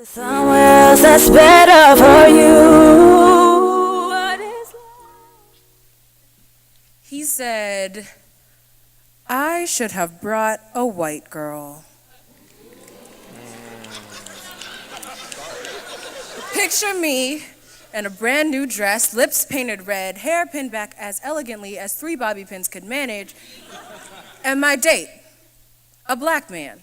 Somewhere else that's better for you. What is love? He said, I should have brought a white girl. Picture me in a brand new dress, lips painted red, hair pinned back as elegantly as 3 bobby pins could manage, and my date, a black man,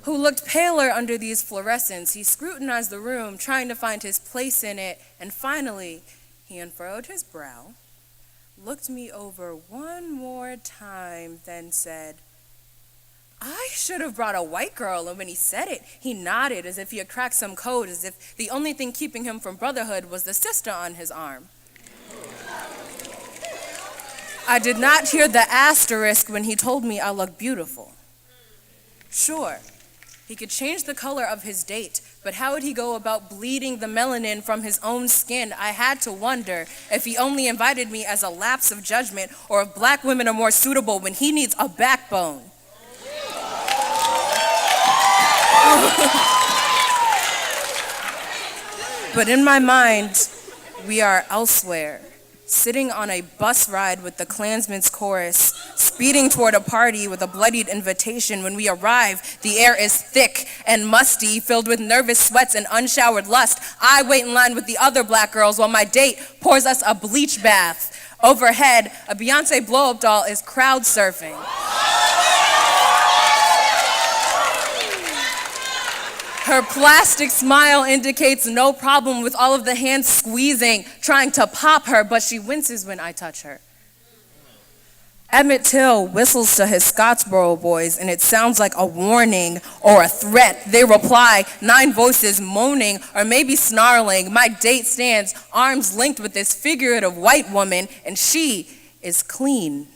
who looked paler under these fluorescents. He scrutinized the room, trying to find his place in it, and finally, he unfurrowed his brow, looked me over one more time, then said, I should have brought a white girl. And when he said it, he nodded as if he had cracked some code, as if the only thing keeping him from brotherhood was the sister on his arm. I did not hear the asterisk when he told me I looked beautiful. Sure, he could change the color of his date, but how would he go about bleeding the melanin from his own skin? I had to wonder if he only invited me as a lapse of judgment, or if black women are more suitable when he needs a backbone. But in my mind, we are elsewhere, sitting on a bus ride with the Klansman's chorus, speeding toward a party with a bloodied invitation. When we arrive, the air is thick and musty, filled with nervous sweats and unshowered lust. I wait in line with the other black girls while my date pours us a bleach bath. Overhead, a Beyonce blow-up doll is crowd surfing. Her plastic smile indicates no problem with all of the hands squeezing, trying to pop her, but she winces when I touch her. Emmett Till whistles to his Scottsboro boys, and it sounds like a warning or a threat. They reply, 9 voices moaning or maybe snarling. My date stands, arms linked with this figurative white woman, and she is clean.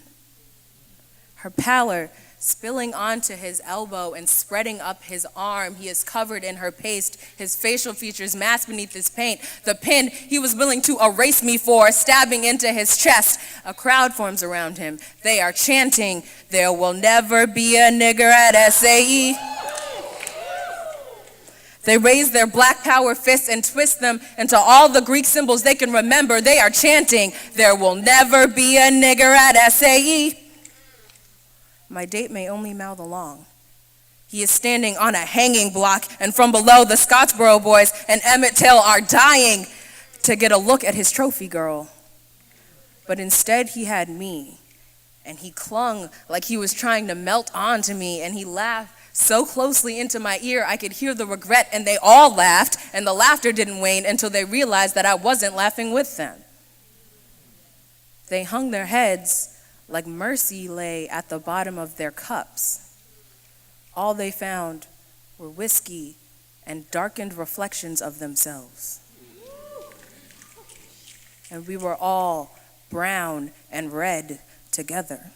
Her pallor spilling onto his elbow and spreading up his arm. He is covered in her paste, his facial features masked beneath his paint. The pin he was willing to erase me for, stabbing into his chest. A crowd forms around him. They are chanting, there will never be a nigger at SAE. They raise their black power fists and twist them into all the Greek symbols they can remember. They are chanting, there will never be a nigger at SAE. My date may only mouth along. He is standing on a hanging block, and from below, the Scottsboro boys and Emmett Till are dying to get a look at his trophy girl. But instead, he had me, and he clung like he was trying to melt onto me, and he laughed so closely into my ear I could hear the regret, and they all laughed, and the laughter didn't wane until they realized that I wasn't laughing with them. They hung their heads like mercy lay at the bottom of their cups. All they found were whiskey and darkened reflections of themselves. And we were all brown and red together.